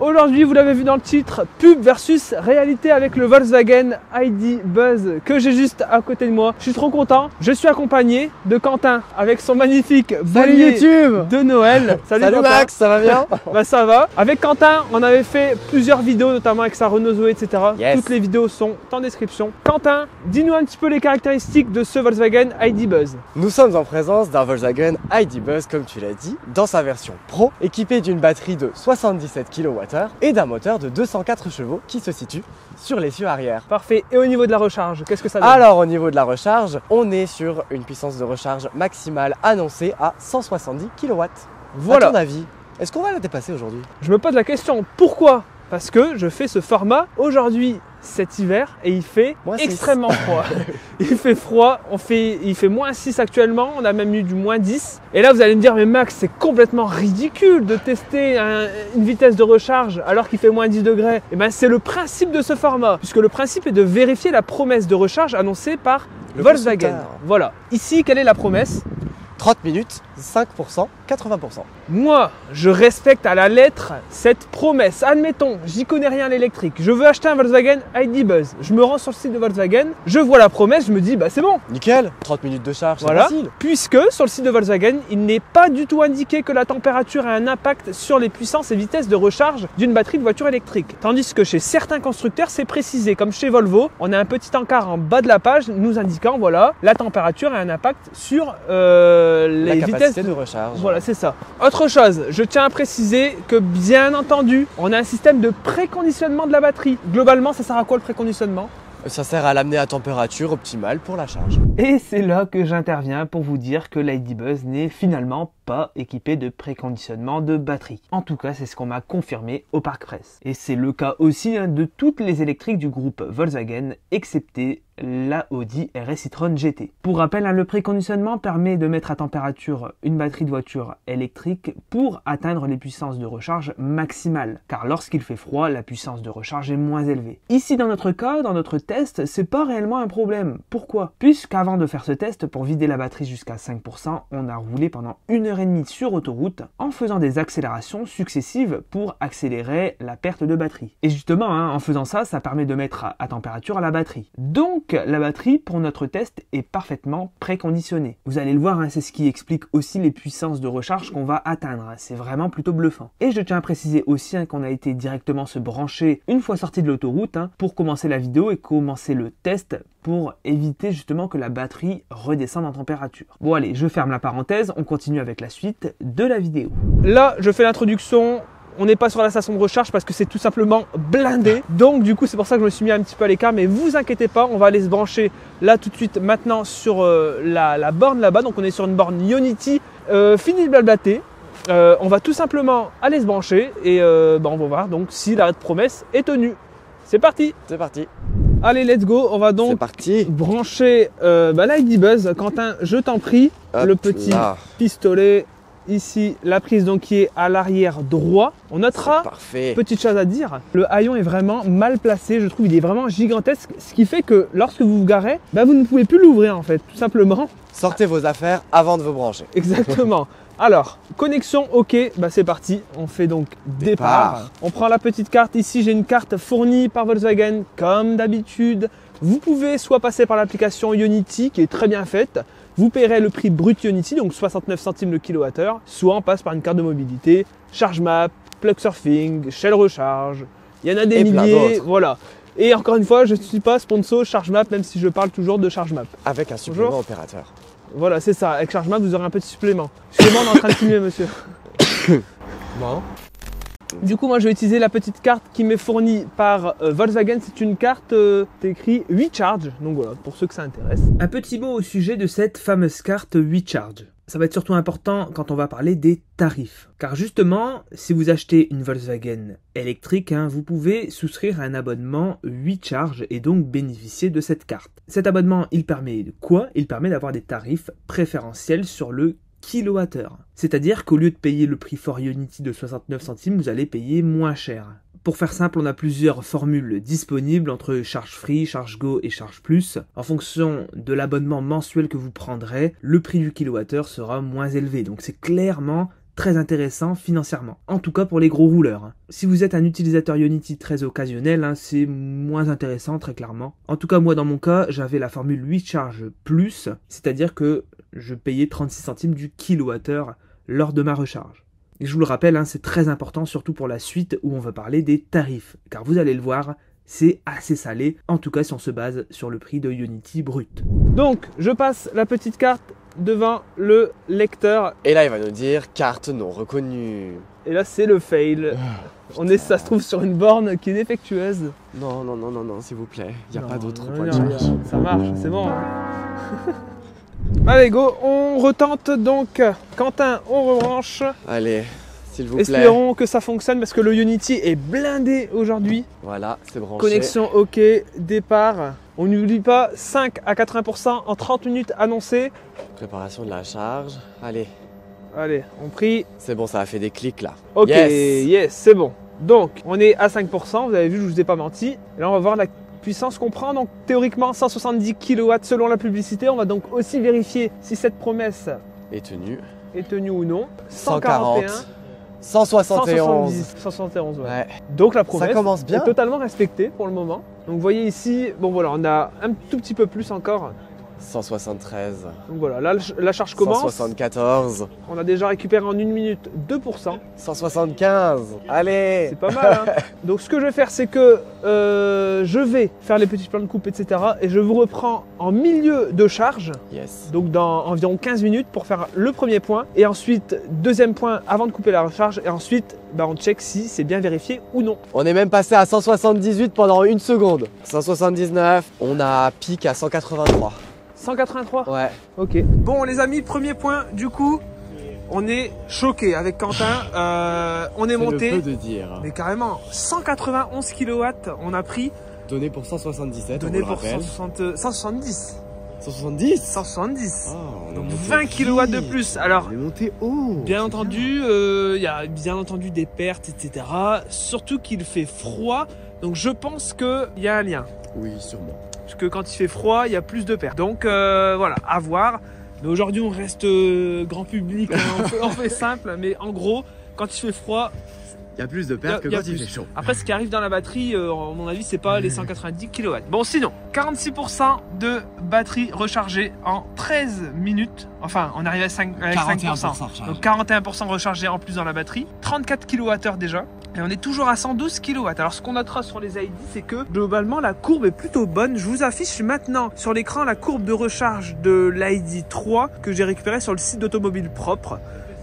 Aujourd'hui, vous l'avez vu dans le titre, pub versus réalité avec le Volkswagen ID Buzz que j'ai juste à côté de moi. Je suis trop content. Je suis accompagné de Quentin avec son magnifique bonnet de Noël. Salut Max, ça va bien? Bah ça va. Avec Quentin, on avait fait plusieurs vidéos, notamment avec sa Renault Zoé, etc. Yes. Toutes les vidéos sont en description. Quentin, dis-nous un petit peu les caractéristiques de ce Volkswagen ID Buzz. Nous sommes en présence d'un Volkswagen ID Buzz, comme tu l'as dit, dans sa version Pro, équipé d'une batterie de 77 kWh et d'un moteur de 204 chevaux qui se situe sur l'essieu arrière. Parfait. Et au niveau de la recharge, qu'est-ce que ça donne? Alors au niveau de la recharge, on est sur une puissance de recharge maximale annoncée à 170 kW. Voilà. À ton avis, est-ce qu'on va la dépasser aujourd'hui? Je me pose la question, pourquoi? Parce que je fais ce format aujourd'hui cet hiver et il fait extrêmement froid. Il fait froid, il fait moins 6 actuellement, on a même eu du moins 10. Et là vous allez me dire, mais Max, c'est complètement ridicule de tester une vitesse de recharge alors qu'il fait moins 10 degrés. Et bien c'est le principe de ce format, puisque le principe est de vérifier la promesse de recharge annoncée par Volkswagen. Voilà. Ici, quelle est la promesse? 30 minutes, 5%, 80%. Moi, je respecte à la lettre cette promesse. Admettons, j'y connais rien à l'électrique. Je veux acheter un Volkswagen ID Buzz. Je me rends sur le site de Volkswagen, je vois la promesse, je me dis, bah c'est bon. Nickel, 30 minutes de charge, voilà. C'est facile. Puisque sur le site de Volkswagen, il n'est pas du tout indiqué que la température a un impact sur les puissances et vitesses de recharge d'une batterie de voiture électrique. Tandis que chez certains constructeurs, c'est précisé. Comme chez Volvo, on a un petit encart en bas de la page nous indiquant, voilà, la température a un impact sur les vitesses de recharge. Voilà, c'est ça. Autre chose, je tiens à préciser que bien entendu, on a un système de préconditionnement de la batterie. Globalement, ça sert à quoi le préconditionnement? Ça sert à l'amener à température optimale pour la charge. Et c'est là que j'interviens pour vous dire que l'ID Buzz n'est finalement pas équipé de préconditionnement de batterie. En tout cas, c'est ce qu'on m'a confirmé au Parc Presse. Et c'est le cas aussi de toutes les électriques du groupe Volkswagen, excepté la Audi RS e-tron GT. Pour rappel, le préconditionnement permet de mettre à température une batterie de voiture électrique pour atteindre les puissances de recharge maximales. Car lorsqu'il fait froid, la puissance de recharge est moins élevée. Ici, dans notre cas, dans notre test, c'est pas réellement un problème. Pourquoi? Puisqu'avant de faire ce test, pour vider la batterie jusqu'à 5%, on a roulé pendant 1h30 sur autoroute en faisant des accélérations successives pour accélérer la perte de batterie. Et justement, en faisant ça, ça permet de mettre à température la batterie. Donc, la batterie pour notre test est parfaitement préconditionnée. Vous allez le voir, c'est ce qui explique aussi les puissances de recharge qu'on va atteindre. C'est vraiment plutôt bluffant. Et je tiens à préciser aussi qu'on a été directement se brancher une fois sorti de l'autoroute pour commencer la vidéo et commencer le test pour éviter justement que la batterie redescende en température. Bon allez, je ferme la parenthèse, on continue avec la suite de la vidéo. Là, je fais l'introduction. On n'est pas sur la station de recharge parce que c'est tout simplement blindé. Donc du coup, c'est pour ça que je me suis mis un petit peu à l'écart. Mais vous inquiétez pas, on va aller se brancher là tout de suite maintenant sur la borne là-bas. Donc on est sur une borne Ionity. Fini de blablater. On va tout simplement aller se brancher et on va voir donc si la promesse est tenue. C'est parti. C'est parti. Allez, let's go. On va donc brancher l'ID Buzz. Quentin, je t'en prie. Hop, le petit pistolet. Ici, la prise donc qui est à l'arrière droit. On notera, petite chose à dire, le haillon est vraiment mal placé. Je trouve il est vraiment gigantesque. Ce qui fait que lorsque vous vous garez, vous ne pouvez plus l'ouvrir en fait, tout simplement. Sortez vos affaires avant de vous brancher. Exactement. Alors, connexion OK, c'est parti. On fait donc départ. On prend la petite carte. Ici, j'ai une carte fournie par Volkswagen comme d'habitude. Vous pouvez soit passer par l'application Ionity qui est très bien faite. Vous paierez le prix brut Ionity, donc 69 centimes le kilowattheure, soit on passe par une carte de mobilité, ChargeMap, Plugsurfing, Shell Recharge, il y en a des milliers, voilà. Et encore une fois, je ne suis pas sponsor ChargeMap, même si je parle toujours de ChargeMap. Avec un supplément opérateur. Voilà, c'est ça, avec ChargeMap, vous aurez un petit supplément. Excusez-moi, on est en train de filmer, monsieur. Bon. Du coup, moi, je vais utiliser la petite carte qui m'est fournie par Volkswagen. C'est une carte écrit WeCharge. Donc voilà, pour ceux que ça intéresse. Un petit mot au sujet de cette fameuse carte WeCharge. Ça va être surtout important quand on va parler des tarifs. Car justement, si vous achetez une Volkswagen électrique, vous pouvez souscrire à un abonnement WeCharge et donc bénéficier de cette carte. Cet abonnement, il permet de quoi? Il permet d'avoir des tarifs préférentiels sur le kilowattheure. C'est-à-dire qu'au lieu de payer le prix for Ionity de 69 centimes, vous allez payer moins cher. Pour faire simple, on a plusieurs formules disponibles entre Charge Free, Charge Go et Charge Plus. En fonction de l'abonnement mensuel que vous prendrez, le prix du kilowattheure sera moins élevé. Donc c'est clairement très intéressant financièrement. En tout cas pour les gros rouleurs, hein. Si vous êtes un utilisateur Ionity très occasionnel, hein, c'est moins intéressant très clairement. En tout cas moi dans mon cas, j'avais la formule 8 charges plus, c'est-à-dire que je payais 36 centimes du kilowattheure lors de ma recharge. Et je vous le rappelle, hein, c'est très important surtout pour la suite où on va parler des tarifs, car vous allez le voir, c'est assez salé, en tout cas si on se base sur le prix de Ionity brut. Donc je passe la petite carte devant le lecteur. Et là il va nous dire carte non reconnue. Et là c'est le fail. Ça se trouve sur une borne qui est défectueuse. Non, non, non, non, non, s'il vous plaît, il n'y a pas d'autre non, point de non, charge. ça marche, c'est bon. Hein. Allez go, on retente donc. Quentin, on rebranche. Allez, s'il vous plaît. Espérons que ça fonctionne parce que le Ionity est blindé aujourd'hui. Voilà, c'est branché. Connexion OK, départ. On n'oublie pas 5 à 80% en 30 minutes annoncées. Préparation de la charge. Allez. Allez, on prie. C'est bon, ça a fait des clics là. Ok, Yes, yes, c'est bon. Donc, on est à 5%, vous avez vu, je vous ai pas menti. Et là, on va voir la puissance qu'on prend. Donc, théoriquement, 170 kW selon la publicité. On va donc aussi vérifier si cette promesse est tenue. est tenue ou non. 140. 171. 171. 171, ouais. Ouais. Donc, la promesse Ça commence bien. est totalement respectée pour le moment. Donc, vous voyez ici, bon voilà, on a un tout petit peu plus encore. 173. Donc voilà, là, la charge commence. 174. On a déjà récupéré en 1 minute 2%. 175. Allez. C'est pas mal, hein. Donc ce que je vais faire, c'est que je vais faire les petits plans de coupe, etc. Et je vous reprends en milieu de charge. Yes. Donc dans environ 15 minutes pour faire le premier point. Et ensuite, deuxième point avant de couper la recharge. Et ensuite, bah, on check si c'est bien vérifié ou non. On est même passé à 178 pendant 1 seconde. 179. On a pic à 183. 183 ? Ouais. Ok. Bon les amis, premier point du coup. On est choqué avec Quentin. On est monté. C'est le peu de dire. Mais carrément, 191 kW on a pris. Donné pour 177. Donné on vous le pour rappelle. 170. 170. 170. Oh, on est Donc monté 20 kW de vite. plus. Alors, On est monté haut. bien entendu, il y a bien entendu des pertes, etc. Surtout qu'il fait froid. Donc je pense qu'il y a un lien. Oui, sûrement. Parce que quand il fait froid, il y a plus de pertes. Donc voilà, à voir. Mais aujourd'hui, on reste grand public. Hein. On fait simple. Mais en gros, quand il fait froid, Il y a plus de pertes que y a quand il plus. fait chaud. Après, ce qui arrive dans la batterie, à mon avis, c'est pas les 190 kW. Bon, sinon, 46% de batterie rechargée en 13 minutes. Enfin, on arrive à 5%. Donc 41% rechargé en plus dans la batterie. 34 kWh déjà. Et on est toujours à 112 kW. Alors, ce qu'on notera sur les ID, c'est que globalement, la courbe est plutôt bonne. Je vous affiche maintenant sur l'écran la courbe de recharge de l'ID 3 que j'ai récupérée sur le site d'Automobile Propre.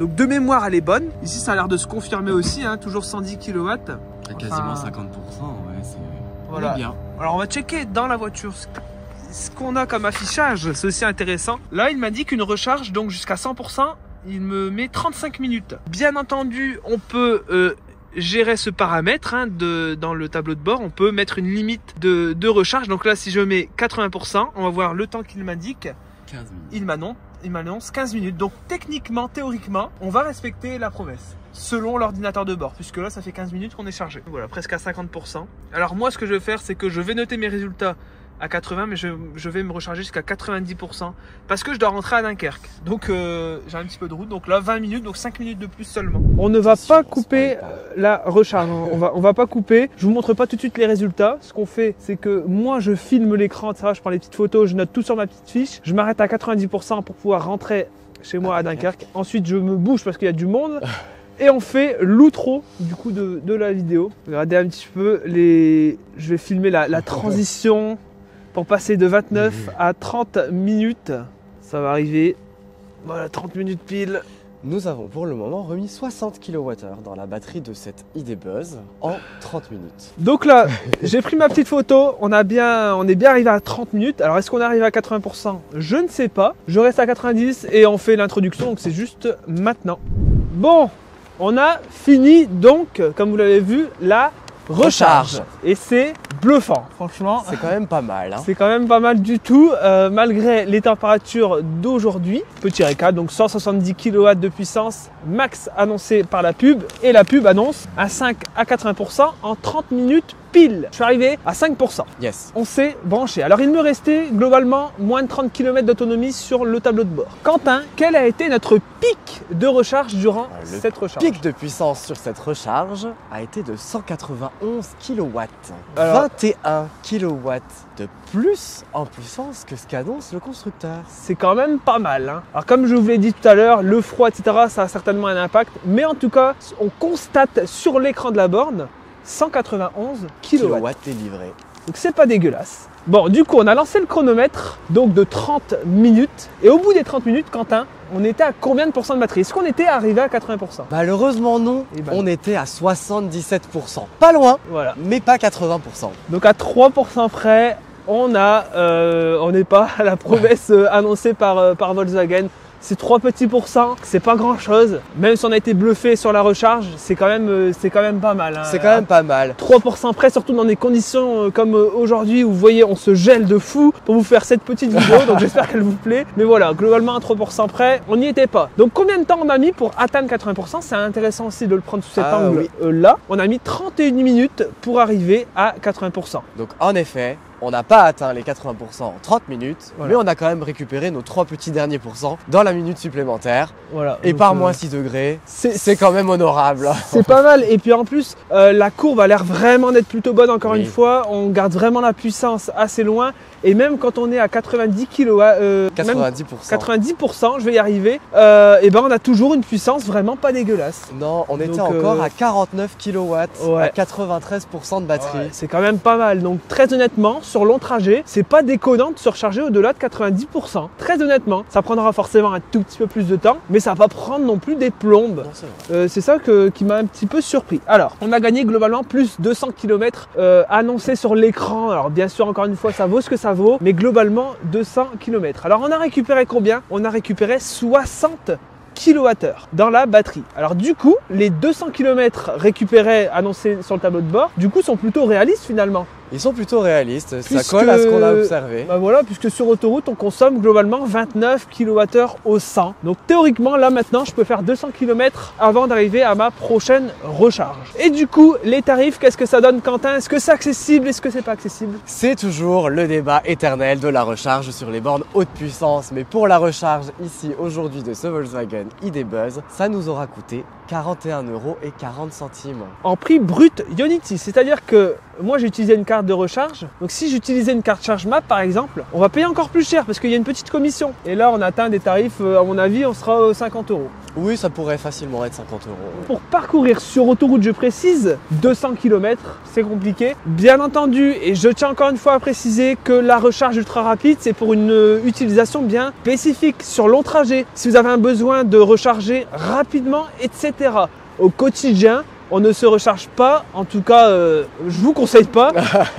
Donc de mémoire elle est bonne. Ici ça a l'air de se confirmer aussi, hein, toujours 110 kW. Quasiment 50%, ouais, c'est voilà. bien. Alors on va checker dans la voiture ce qu'on a comme affichage, c'est aussi intéressant. Là il m'a dit qu'une recharge donc jusqu'à 100%, il me met 35 minutes. Bien entendu on peut gérer ce paramètre hein, dans le tableau de bord, on peut mettre une limite de recharge. Donc là si je mets 80%, on va voir le temps qu'il m'indique. 15 minutes. Il m'annonce 15 minutes. Donc techniquement, théoriquement, on va respecter la promesse selon l'ordinateur de bord, puisque là ça fait 15 minutes qu'on est chargé. Voilà, presque à 50%. Alors moi ce que je vais faire, c'est que je vais noter mes résultats à 80, mais je vais me recharger jusqu'à 90% parce que je dois rentrer à Dunkerque. Donc j'ai un petit peu de route, donc là 20 minutes, donc 5 minutes de plus seulement. On ne va pas couper la recharge, on va pas couper. Je vous montre pas tout de suite les résultats. Ce qu'on fait, c'est que moi je filme l'écran, je prends les petites photos, je note tout sur ma petite fiche. Je m'arrête à 90% pour pouvoir rentrer chez moi à Dunkerque. Ensuite je me bouge parce qu'il y a du monde. Et on fait l'outro du coup de la vidéo. Regardez un petit peu je vais filmer la transition pour passer de 29 à 30 minutes. Ça va arriver. Voilà, 30 minutes pile. Nous avons pour le moment remis 60 kWh dans la batterie de cette ID Buzz en 30 minutes. Donc là, j'ai pris ma petite photo. On est bien arrivé à 30 minutes. Alors est-ce qu'on arrive à 80%? Je ne sais pas. Je reste à 90 et on fait l'introduction. Donc c'est juste maintenant. Bon, on a fini donc, comme vous l'avez vu, la recharge. Et c'est bluffant, franchement. C'est quand même pas mal. Hein. C'est quand même pas mal du tout, malgré les températures d'aujourd'hui. Petit récap, donc 170 kW de puissance max annoncé par la pub. Et la pub annonce à 5 à 80% en 30 minutes pile. Je suis arrivé à 5%. Yes. On s'est branché. Alors il me restait globalement moins de 30 km d'autonomie sur le tableau de bord. Quentin, quel a été notre pic de recharge durant cette recharge? Le pic de puissance sur cette recharge a été de 191 kW. Alors, 21 kW de plus en puissance que ce qu'annonce le constructeur. c'est quand même pas mal. Hein. Alors comme je vous l'ai dit tout à l'heure, le froid, etc., ça a certainement un impact. Mais en tout cas, on constate sur l'écran de la borne 191 kW. Délivré. Donc c'est pas dégueulasse. Bon, du coup, on a lancé le chronomètre donc de 30 minutes. Et au bout des 30 minutes, Quentin, on était à combien de pourcents de batterie? Est-ce qu'on était arrivé à 80%? Malheureusement non, Eh ben. on était à 77%. Pas loin, Voilà. mais pas 80%. Donc à 3% près, on n'est pas à la promesse annoncée par Volkswagen. C'est 3 petits pourcents, c'est pas grand chose. Même si on a été bluffé sur la recharge, c'est quand même pas mal. Hein. C'est quand même pas mal. 3% près, surtout dans des conditions comme aujourd'hui où vous voyez, on se gèle de fou pour vous faire cette petite vidéo. Donc j'espère qu'elle vous plaît. Mais voilà, globalement à 3% près, on n'y était pas. Donc combien de temps on a mis pour atteindre 80%? C'est intéressant aussi de le prendre sous cet angle là. On a mis 31 minutes pour arriver à 80%. Donc en effet, on n'a pas atteint les 80% en 30 minutes, Voilà. mais on a quand même récupéré nos 3 petits derniers pourcents dans la minute supplémentaire. Voilà. Et Donc, par moins 6 degrés, c'est c'est quand même honorable. C'est pas mal. Et puis en plus, la courbe a l'air vraiment d'être plutôt bonne encore Oui. une fois. On garde vraiment la puissance assez loin. Et même quand on est à 90 kW, 90%. 90%, je vais y arriver, et ben on a toujours une puissance vraiment pas dégueulasse. Non, on était Donc, encore à 49 kW, ouais. à 93% de batterie. Ouais, c'est quand même pas mal. Donc très honnêtement, sur long trajet, c'est pas déconnant de se recharger au-delà de 90%. Très honnêtement, ça prendra forcément un tout petit peu plus de temps, mais ça va pas prendre non plus des plombes. Non, c'est vrai. C'est ça qui m'a un petit peu surpris. Alors, on a gagné globalement plus 200 km annoncés sur l'écran. Alors bien sûr, encore une fois, ça vaut ce que ça vaut, mais globalement 200 km. Alors on a récupéré combien? On a récupéré 60 kWh dans la batterie. Alors du coup, les 200 km récupérés annoncés sur le tableau de bord, du coup, sont plutôt réalistes finalement. Ils sont plutôt réalistes, Puisque- ça colle à ce qu'on a observé. Bah voilà, puisque sur autoroute, on consomme globalement 29 kWh au 100. Donc théoriquement, là maintenant, je peux faire 200 km avant d'arriver à ma prochaine recharge. Et du coup, les tarifs, qu'est-ce que ça donne, Quentin? Est-ce que c'est accessible? Est-ce que c'est pas accessible? C'est toujours le débat éternel de la recharge sur les bornes haute puissance. Mais pour la recharge ici aujourd'hui de ce Volkswagen ID Buzz, ça nous aura coûté 41,40 €. En prix brut Ionity, c'est-à-dire que moi j'ai utilisé une carte de recharge, donc si j'utilisais une carte ChargeMap par exemple, on va payer encore plus cher parce qu'il y a une petite commission. Et là on atteint des tarifs, à mon avis, on sera aux 50 €. Oui, ça pourrait facilement être 50 €. Pour parcourir sur autoroute, je précise, 200 km, c'est compliqué. Bien entendu, et je tiens encore une fois à préciser que la recharge ultra rapide, c'est pour une utilisation bien spécifique sur long trajet. Si vous avez un besoin de recharger rapidement, etc. Au quotidien, on ne se recharge pas, en tout cas, je vous conseille pas,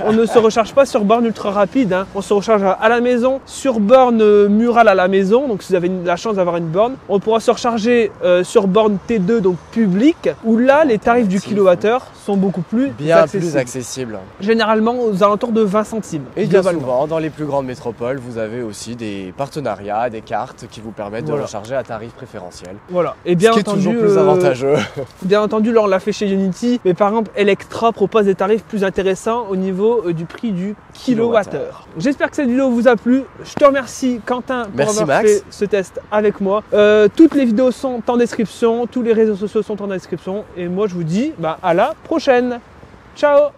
on ne se recharge pas sur borne ultra rapide. Hein. On se recharge à la maison, sur borne murale à la maison. Donc si vous avez la chance d'avoir une borne, on pourra se recharger sur borne T2, donc publique, où là, les tarifs du kilowattheure sont beaucoup plus Bien accessibles. plus accessible. Généralement aux alentours de 20 centimes. Et bien globalement. souvent, dans les plus grandes métropoles, vous avez aussi des partenariats, des cartes qui vous permettent de Voilà. recharger à tarif préférentiel. Voilà. Et bien Ce qui est entendu, toujours plus avantageux. Bien entendu, là on l'a fait chez Ionity, mais par exemple Electra propose des tarifs plus intéressants au niveau du prix du kilowattheure. J'espère que cette vidéo vous a plu. Je te remercie Quentin pour Merci, avoir Max. fait ce test avec moi. Toutes les vidéos sont en description, tous les réseaux sociaux sont en description et moi je vous dis à la prochaine. Ciao.